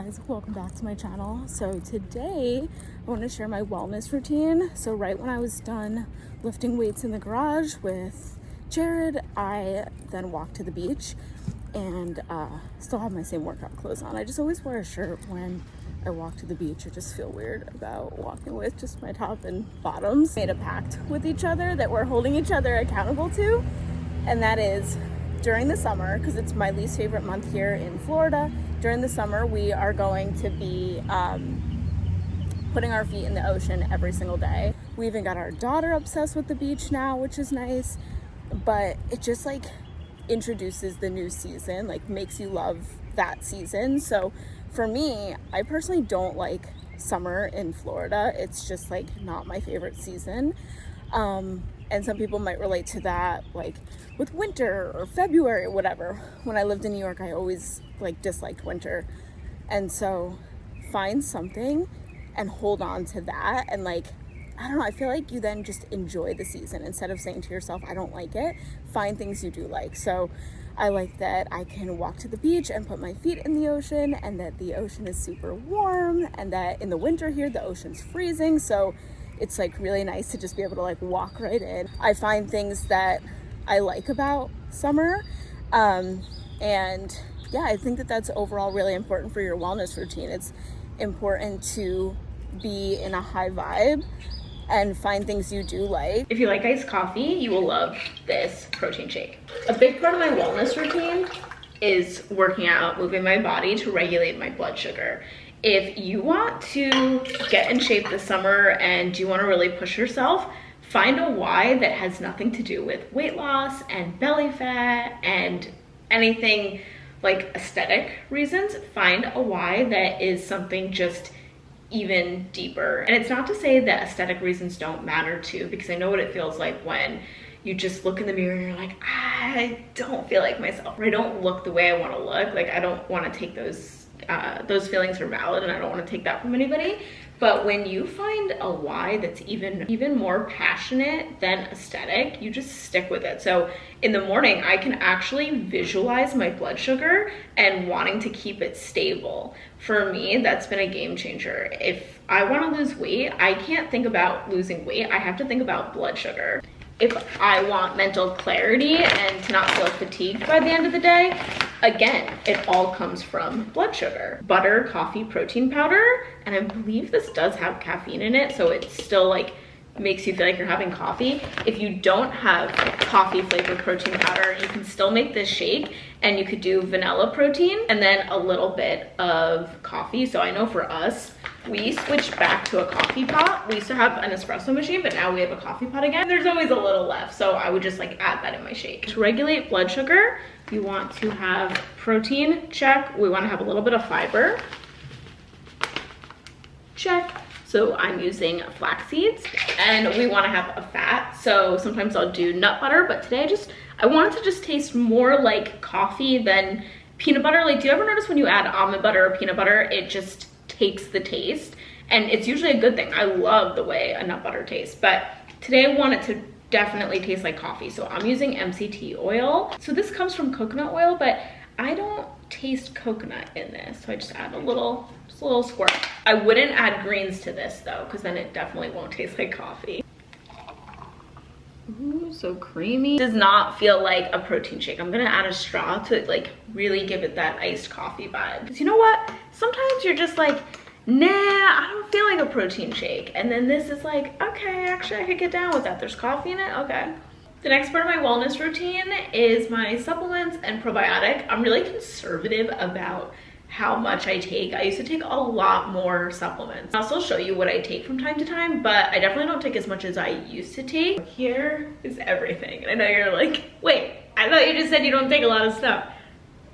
guys, welcome back to my channel. So today I want to share my wellness routine. So right when I was done lifting weights in the garage with Jared, I then walked to the beach and still have my same workout clothes on. I just always wear a shirt when I walk to the beach. I just feel weird about walking with just my top and bottoms. Made a pact with each other that we're holding each other accountable to, and that is during the summer, because it's my least favorite month here in Florida. During the summer, we are going to be putting our feet in the ocean every single day. We even got our daughter obsessed with the beach now, which is nice, but it just like introduces the new season, like makes you love that season. So for me, I personally don't like summer in Florida. It's just like not my favorite season. And some people might relate to that, like with winter or February or whatever. When I lived in New York, I always like disliked winter. And so find something and hold on to that. And like, I don't know, I feel like you then just enjoy the season instead of saying to yourself, I don't like it. Find things you do like. So I like that I can walk to the beach and put my feet in the ocean, and that the ocean is super warm, and that in the winter here, the ocean's freezing. So it's like really nice to just be able to like walk right in. I find things that I like about summer. And yeah, I think that that's overall really important for your wellness routine. It's important to be in a high vibe and find things you do like. If you like iced coffee, you will love this protein shake. A big part of my wellness routine is working out, moving my body to regulate my blood sugar. If you want to get in shape this summer and you want to really push yourself, find a why that has nothing to do with weight loss and belly fat and anything like aesthetic reasons. Find a why that is something just even deeper. And it's not to say that aesthetic reasons don't matter too, because I know what it feels like when you just look in the mirror and you're like, I don't feel like myself, or I don't look the way I want to look. Like, I don't want to take those feelings are valid, and I don't want to take that from anybody. But when you find a why that's even more passionate than aesthetic, you just stick with it. So in the morning, I can actually visualize my blood sugar and wanting to keep it stable. For me, that's been a game changer. If I want to lose weight, I can't think about losing weight. I have to think about blood sugar. If I want mental clarity and to not feel fatigued by the end of the day, again, it all comes from blood sugar. Butter, coffee, protein powder, and I believe this does have caffeine in it, so it still like makes you feel like you're having coffee. If you don't have coffee flavored protein powder, you can still make this shake, and you could do vanilla protein and then a little bit of coffee. So I know for us, we switched back to a coffee pot. We used to have an espresso machine, but now we have a coffee pot again. There's always a little left, so I would just like add that in my shake. To regulate blood sugar, you want to have protein, check. We want to have a little bit of fiber, check. So I'm using flax seeds, and we want to have a fat. So sometimes I'll do nut butter, but today I want it to just taste more like coffee than peanut butter. Like, do you ever notice when you add almond butter or peanut butter, it just takes the taste? And it's usually a good thing. I love the way a nut butter tastes, but today I want it to definitely taste like coffee. So I'm using MCT oil. So this comes from coconut oil, but I don't taste coconut in this. So I just add a little squirt. I wouldn't add greens to this though, because then it definitely won't taste like coffee. Ooh, so creamy. Does not feel like a protein shake. I'm gonna add a straw to like really give it that iced coffee vibe. Because you know what? Sometimes you're just like, nah, I don't feel like a protein shake. And then this is like, okay, actually I could get down with that. There's coffee in it, okay. The next part of my wellness routine is my supplements and probiotic. I'm really conservative about how much I take. I used to take a lot more supplements. I'll still show you what I take from time to time, but I definitely don't take as much as I used to take. Here is everything. And I know you're like, wait, I thought you just said you don't take a lot of stuff.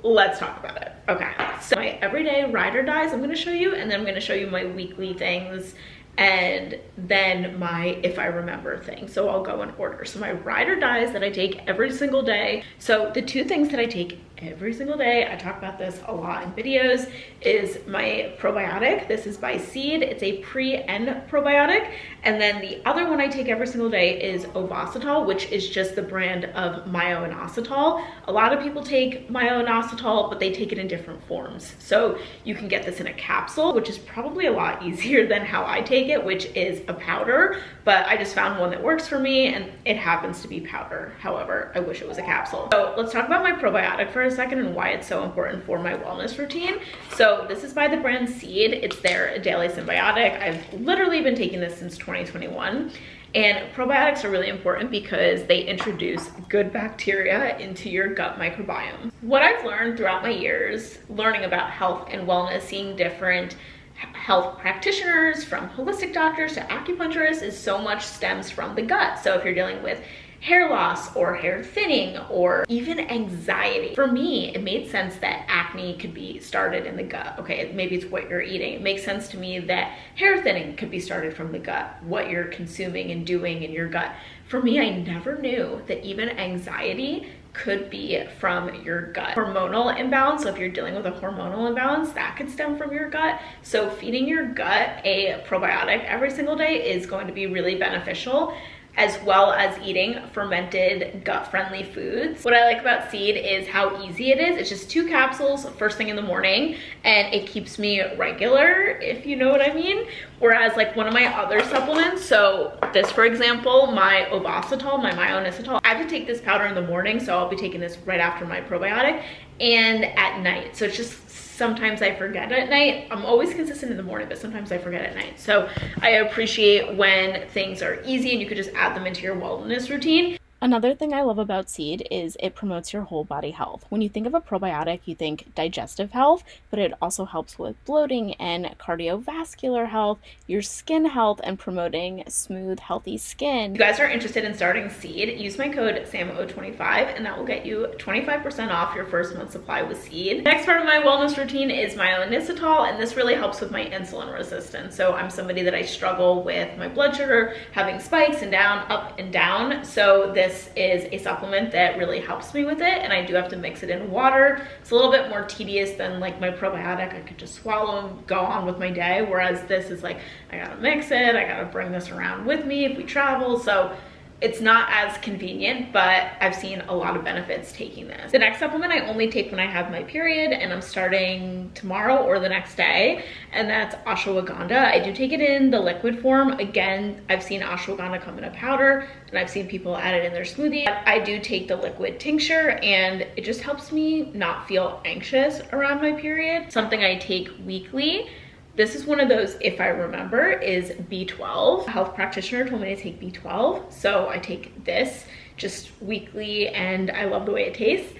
Let's talk about it. Okay, so my everyday ride or dies I'm gonna show you, and then I'm gonna show you my weekly things, and then my if I remember thing. So I'll go in order. So my ride or dies that I take every single day. So the two things that I take every single day, I talk about this a lot in videos, is my probiotic. This is by Seed. It's a pre and probiotic. And then the other one I take every single day is Ovasitol, which is just the brand of myo-inositol. A lot of people take myo-inositol, but they take it in different forms. So you can get this in a capsule, which is probably a lot easier than how I take it, which is a powder, but I just found one that works for me, and it happens to be powder. However, I wish it was a capsule. So let's talk about my probiotic for a second and why it's so important for my wellness routine. So this is by the brand Seed. It's their daily symbiotic. I've literally been taking this since 2021. And probiotics are really important because they introduce good bacteria into your gut microbiome. What I've learned throughout my years, learning about health and wellness, seeing different health practitioners, from holistic doctors to acupuncturists, is so much stems from the gut. So if you're dealing with hair loss or hair thinning or even anxiety, for me, it made sense that acne could be started in the gut. Okay, maybe it's what you're eating. It makes sense to me that hair thinning could be started from the gut, what you're consuming and doing in your gut. For me, I never knew that even anxiety could be from your gut. Hormonal imbalance, so if you're dealing with a hormonal imbalance, that could stem from your gut. So feeding your gut a probiotic every single day is going to be really beneficial, as well as eating fermented gut-friendly foods. What I like about Seed is how easy it is. It's just 2 capsules first thing in the morning, and it keeps me regular, if you know what I mean. Whereas like one of my other supplements, so this for example, my Ovasitol, my myo-inositol, I have to take this powder in the morning, so I'll be taking this right after my probiotic, and at night. So it's just sometimes I forget at night. I'm always consistent in the morning, but sometimes I forget at night. So I appreciate when things are easy and you could just add them into your wellness routine. Another thing I love about Seed is it promotes your whole body health. When you think of a probiotic, you think digestive health, but it also helps with bloating and cardiovascular health, your skin health, and promoting smooth, healthy skin. If you guys are interested in starting Seed, use my code SAMO25 and that will get you 25% off your first month supply with Seed. Next part of my wellness routine is myo-inositol, and this really helps with my insulin resistance. So I'm somebody that I struggle with my blood sugar having spikes and down, up and down. So this is a supplement that really helps me with it, and I do have to mix it in water. It's a little bit more tedious than like my probiotic. I could just swallow and go on with my day, whereas this is like, I gotta mix it, I gotta bring this around with me if we travel. So it's not as convenient, but I've seen a lot of benefits taking this. The next supplement I only take when I have my period, and I'm starting tomorrow or the next day, and that's ashwagandha. I do take it in the liquid form. Again, I've seen ashwagandha come in a powder, and I've seen people add it in their smoothie. I do take the liquid tincture, and it just helps me not feel anxious around my period. Something I take weekly. This is one of those, if I remember, is B12. A health practitioner told me to take B12, so I take this just weekly, and I love the way it tastes.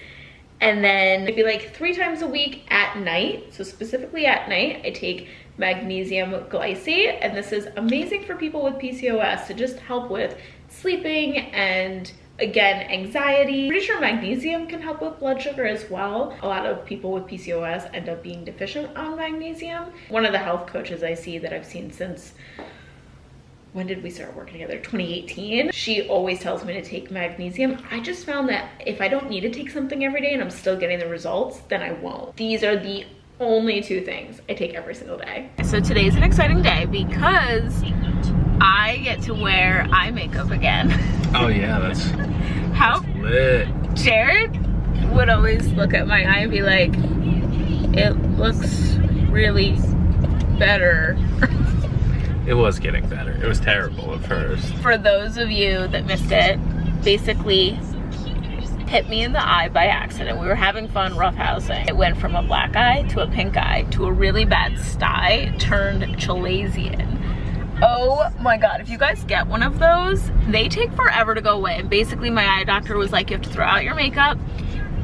And then maybe like 3 times a week at night, so specifically at night, I take magnesium glycate, and this is amazing for people with PCOS to just help with sleeping and, again, anxiety. Pretty sure magnesium can help with blood sugar as well. A lot of people with PCOS end up being deficient on magnesium. One of the health coaches I see that I've seen since, when did we start working together? 2018. She always tells me to take magnesium. I just found that if I don't need to take something every day and I'm still getting the results, then I won't. These are the only 2 things I take every single day. So today's an exciting day because I get to wear eye makeup again. Oh yeah, that's lit. Jared would always look at my eye and be like, it looks really better. It was getting better. It was terrible at first. For those of you that missed it, basically hit me in the eye by accident. We were having fun roughhousing. It went from a black eye to a pink eye to a really bad sty turned chalazion. Oh my god, if you guys get one of those, they take forever to go away. And basically my eye doctor was like, you have to throw out your makeup,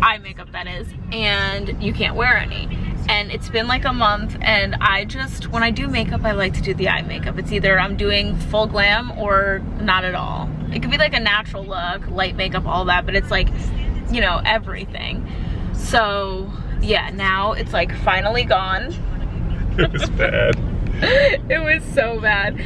eye makeup that is, and you can't wear any. And it's been like a month, and I just, when I do makeup, I like to do the eye makeup. It's either I'm doing full glam or not at all. It could be like a natural look, light makeup, all that, but it's like, you know, everything. So yeah, now it's like finally gone. It was bad. It was so bad.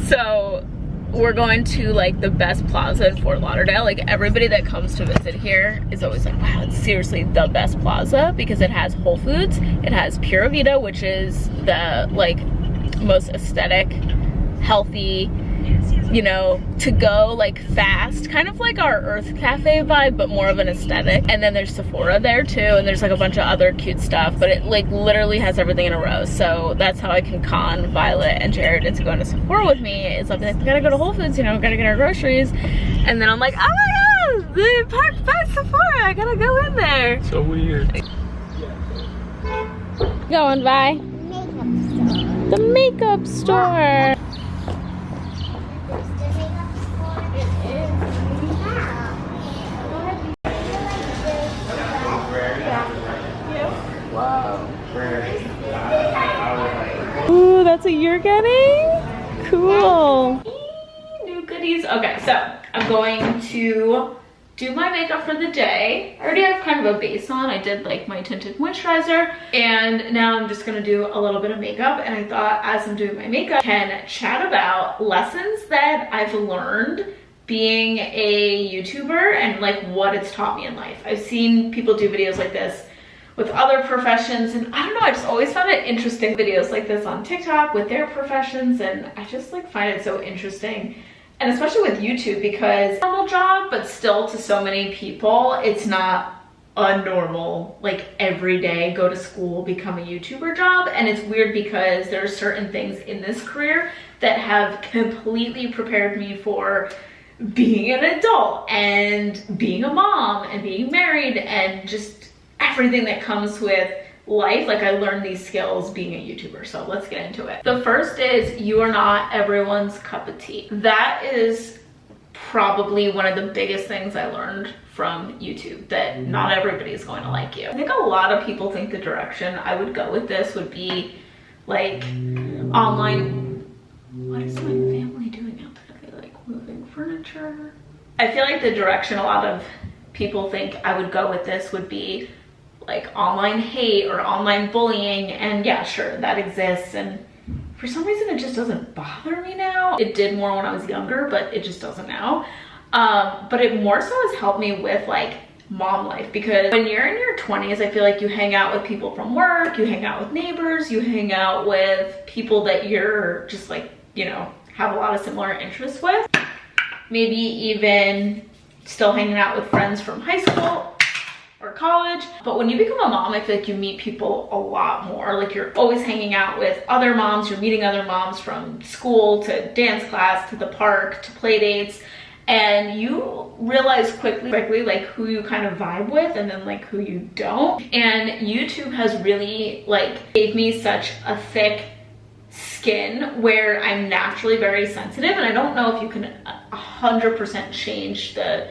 So we're going to like the best plaza in Fort Lauderdale. Like everybody that comes to visit here is always like, wow, it's seriously the best plaza because it has Whole Foods, it has Pura Vida, which is the like most aesthetic, healthy, you know, to go like fast, kind of like our Earth Cafe vibe, but more of an aesthetic. And then there's Sephora there too, and there's like a bunch of other cute stuff, but it like literally has everything in a row. So that's how I can con Violet and Jared into going to Sephora with me, is I'll be like, we gotta go to Whole Foods, you know, we gotta get our groceries. And then I'm like, oh my god, the park by Sephora, I gotta go in there. So weird. Going by the makeup store. Ooh, that's what you're getting? Cool. New goodies. Okay, so I'm going to do my makeup for the day. I already have kind of a base on. I did like my tinted moisturizer, and now I'm just gonna do a little bit of makeup. And I thought as I'm doing my makeup, I can chat about lessons that I've learned being a YouTuber and like what it's taught me in life. I've seen people do videos like this with other professions, and I don't know, I just always found it interesting, videos like this on TikTok with their professions, and I just like find it so interesting. And especially with YouTube, because it's a normal job, but still to so many people, it's not a normal, like everyday go to school, become a YouTuber job. And it's weird because there are certain things in this career that have completely prepared me for being an adult and being a mom and being married and just everything that comes with life. Like I learned these skills being a YouTuber, so let's get into it. The first is, you are not everyone's cup of tea. That is probably one of the biggest things I learned from YouTube, that not everybody is going to like you. I think a lot of people think the direction I would go with this would be like online. What is my family doing out there? Are they like moving furniture? I feel like the direction a lot of people think I would go with this would be like online hate or online bullying, and yeah, sure, that exists, and for some reason it just doesn't bother me now. It did more when I was younger, but it just doesn't now. But it more so has helped me with like mom life, because when you're in your 20s, I feel like you hang out with people from work, you hang out with neighbors, you hang out with people that you're just like, you know, have a lot of similar interests with, maybe even still hanging out with friends from high school or college. But when you become a mom, I feel like you meet people a lot more. Like you're always hanging out with other moms, you're meeting other moms from school to dance class to the park to play dates, and you realize quickly like who you kind of vibe with and then like who you don't. And YouTube has really like gave me such a thick skin where I'm naturally very sensitive, and I don't know if you can 100% change the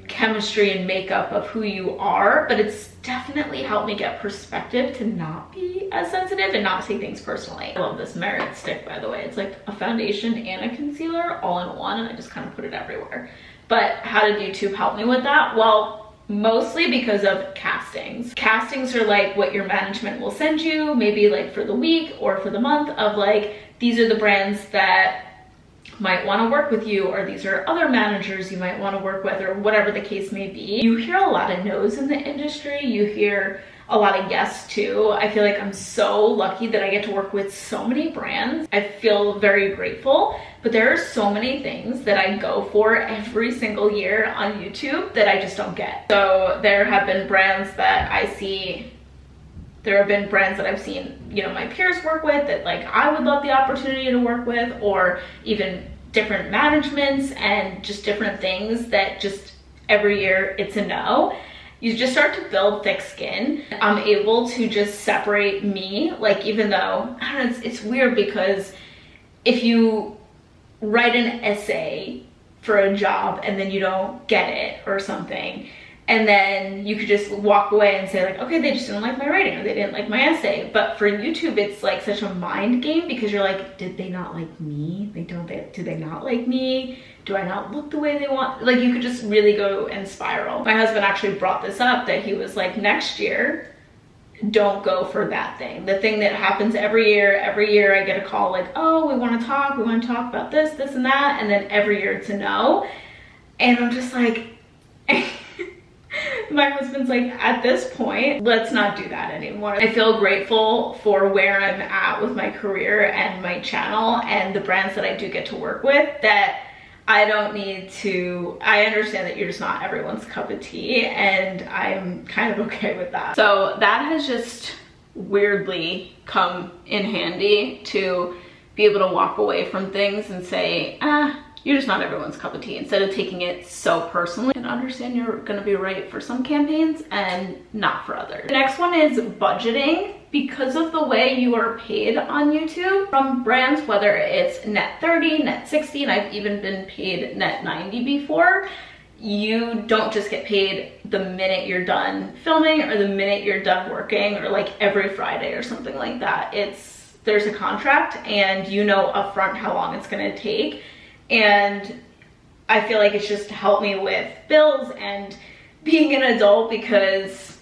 chemistry and makeup of who you are, but it's definitely helped me get perspective to not be as sensitive and not take things personally. I love this Merit stick, by the way. It's like a foundation and a concealer all in one, and I just kind of put it everywhere. But how did YouTube help me with that? Well, mostly because of castings. Castings are like what your management will send you, maybe like for the week or for the month, of like, these are the brands that might want to work with you, or these are other managers you might want to work with, or whatever the case may be. You hear a lot of no's in the industry, you hear a lot of yes too. I feel like I'm so lucky that I get to work with so many brands. I feel very grateful, but there are so many things that I go for every single year on YouTube that I just don't get. So there have been brands that I see, there have been brands that I've seen, you know, my peers work with that like I would love the opportunity to work with, or even different managements and just different things that just every year it's a no. You just start to build thick skin. I'm able to just separate me, like, even though, I don't know, it's weird because if you write an essay for a job and then you don't get it or something, and then you could just walk away and say like, okay, they just didn't like my writing, or they didn't like my essay. But for YouTube, it's like such a mind game, because you're like, did they not like me? Do they not like me? Do I not look the way they want? Like, you could just really go and spiral. My husband actually brought this up, that he was like, next year, don't go for that thing. The thing that happens every year I get a call like, oh, we want to talk about this, this and that. And then every year it's a no. And I'm just like, my husband's like, at this point, let's not do that anymore. I feel grateful for where I'm at with my career and my channel and the brands that I do get to work with, that I don't need to, I understand that you're just not everyone's cup of tea, and I'm kind of okay with that. So that has just weirdly come in handy to be able to walk away from things and say, you're just not everyone's cup of tea, instead of taking it so personally, and understand you're gonna be right for some campaigns and not for others. The next one is budgeting. Because of the way you are paid on YouTube from brands, whether it's net 30, net 60, and I've even been paid net 90 before, you don't just get paid the minute you're done filming or the minute you're done working, or like every Friday or something like that. There's a contract, and you know upfront how long it's gonna take. And I feel like it's just helped me with bills and being an adult, because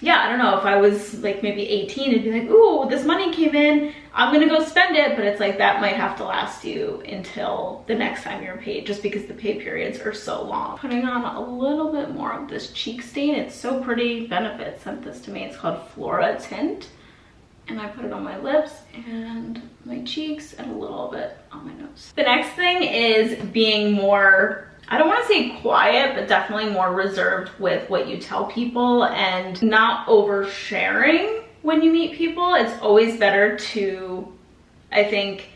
yeah, I don't know, if I was like maybe 18, it'd be like, ooh, this money came in, I'm gonna go spend it. But it's like, that might have to last you until the next time you're paid, just because the pay periods are so long. Putting on a little bit more of this cheek stain. It's so pretty. Benefit sent this to me. It's called Flora Tint. And I put it on my lips and my cheeks and a little bit on my nose. The next thing is being more, I don't want to say quiet, but definitely more reserved with what you tell people, and not oversharing when you meet people. It's always better to, I think,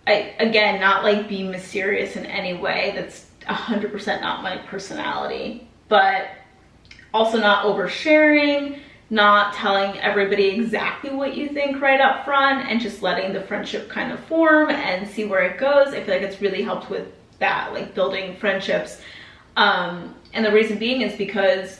again, not like be mysterious in any way. That's 100% not my personality, but also not oversharing, not telling everybody exactly what you think right up front, and just letting the friendship kind of form and see where it goes. I feel like it's really helped with that, like building friendships. And the reason being is because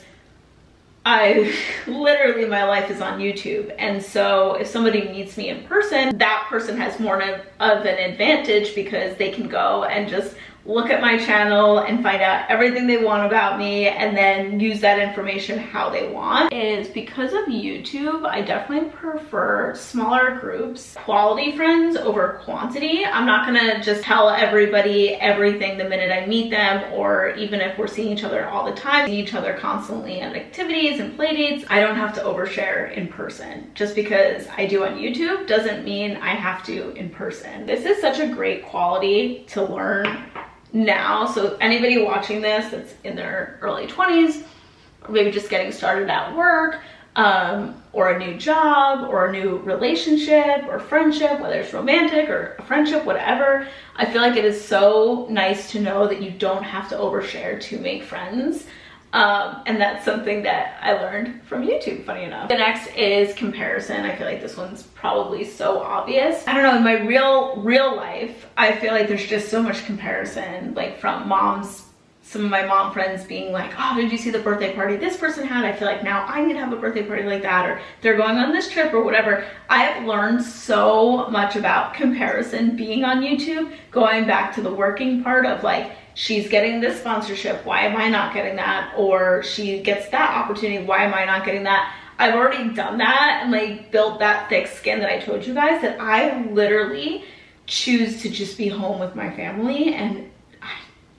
literally my life is on YouTube. And so if somebody meets me in person, that person has more of an advantage, because they can go and just look at my channel and find out everything they want about me, and then use that information how they want. Is because of YouTube, I definitely prefer smaller groups, quality friends over quantity. I'm not gonna just tell everybody everything the minute I meet them, or even if we're seeing each other all the time, see each other constantly at activities and play dates. I don't have to overshare in person. Just because I do on YouTube doesn't mean I have to in person. This is such a great quality to learn now. So anybody watching this that's in their early 20s, or maybe just getting started at work, or a new job, or a new relationship or friendship, whether it's romantic or a friendship, whatever, I feel like it is so nice to know that you don't have to overshare to make friends. And that's something that I learned from YouTube, funny enough. The next is comparison. I feel like this one's probably so obvious. I don't know, in my real life, I feel like there's just so much comparison, like from moms, some of my mom friends being like, oh, did you see the birthday party this person had? I feel like now I'm gonna have a birthday party like that, or they're going on this trip or whatever. I have learned so much about comparison being on YouTube, going back to the working part of like, she's getting this sponsorship, why am I not getting that? Or she gets that opportunity, why am I not getting that? I've already done that and like built that thick skin that I told you guys, that I literally choose to just be home with my family, and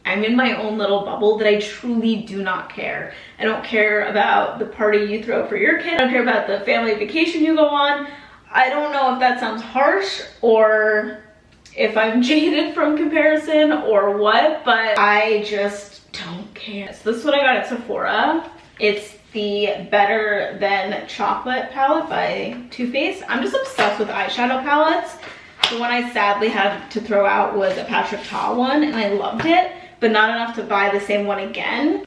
I'm in my own little bubble that I truly do not care. I don't care about the party you throw for your kid. I don't care about the family vacation you go on. I don't know if that sounds harsh, or if I'm jaded from comparison or what, but I just don't care. So this is what I got at Sephora. It's the Better Than Chocolate palette by Too Faced. I'm just obsessed with eyeshadow palettes. The one I sadly had to throw out was a Patrick Ta one, and I loved it, but not enough to buy the same one again.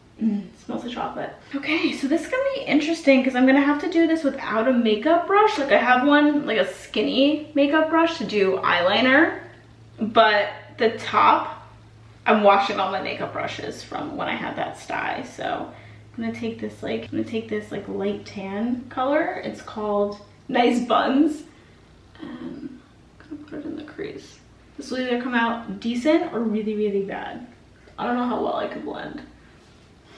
Smells like chocolate. Okay, so this is gonna be interesting because I'm gonna have to do this without a makeup brush. Like I have one, like a skinny makeup brush to do eyeliner, but the top, I'm washing all my makeup brushes from when I had that sty. So I'm gonna take this like light tan color. It's called Nice Buns. And I'm gonna put it in the crease. This will either come out decent or really, really bad. I don't know how well I could blend.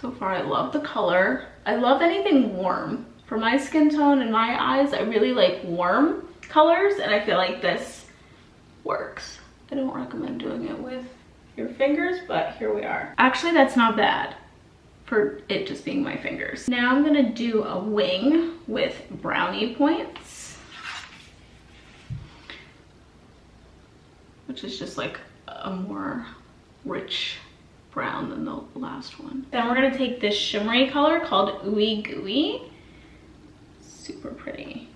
So far I love the color. I love anything warm For my skin tone and my eyes, I really like warm colors, and I feel like this works. I don't recommend doing it with your fingers, but here we are. Actually, that's not bad for it just being my fingers. Now I'm gonna do a wing with brownie points, which is just like a more rich brown than the last one. Then we're gonna take this shimmery color called Ooey Gooey. Super pretty.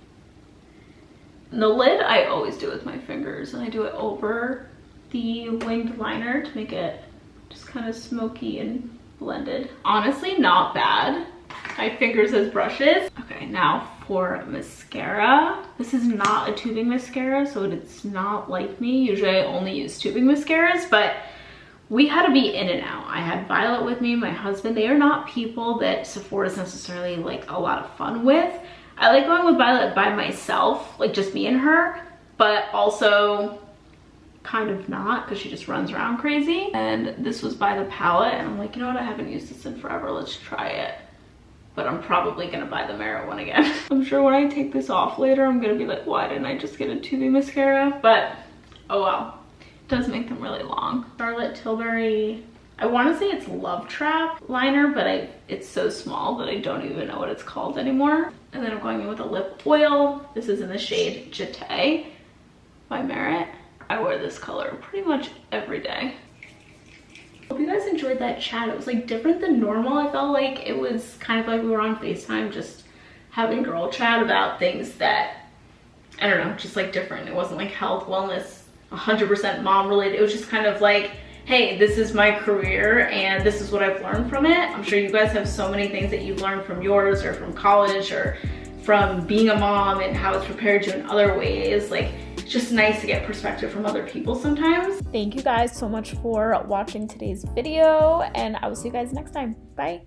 And the lid I always do with my fingers, and I do it over the winged liner to make it just kind of smoky and blended. Honestly, not bad. My fingers as brushes. Okay, now for mascara. This is not a tubing mascara, so it's not like me. Usually I only use tubing mascaras, but we had to be in and out. I had Violet with me, my husband. They are not people that Sephora is necessarily like a lot of fun with. I like going with Violet by myself, like just me and her, but also kind of not, because she just runs around crazy. And this was by the palette, and I'm like, you know what, I haven't used this in forever, let's try it. But I'm probably gonna buy the Merit one again. I'm sure when I take this off later, I'm gonna be like, why didn't I just get a tubing mascara? But oh well, it does make them really long. Charlotte Tilbury, I want to say it's Love Trap liner, but it's so small that I don't even know what it's called anymore. And then I'm going in with a lip oil. This is in the shade Chit by Merit. I wear this color pretty much every day. Hope you guys enjoyed that chat. It was like different than normal. I felt like it was kind of like we were on FaceTime just having girl chat about things that, I don't know, just like different. It wasn't like health, wellness, 100% mom related. It was just kind of like, hey, this is my career and this is what I've learned from it. I'm sure you guys have so many things that you've learned from yours or from college or from being a mom and how it's prepared you in other ways. Like, it's just nice to get perspective from other people sometimes. Thank you guys so much for watching today's video, and I will see you guys next time. Bye.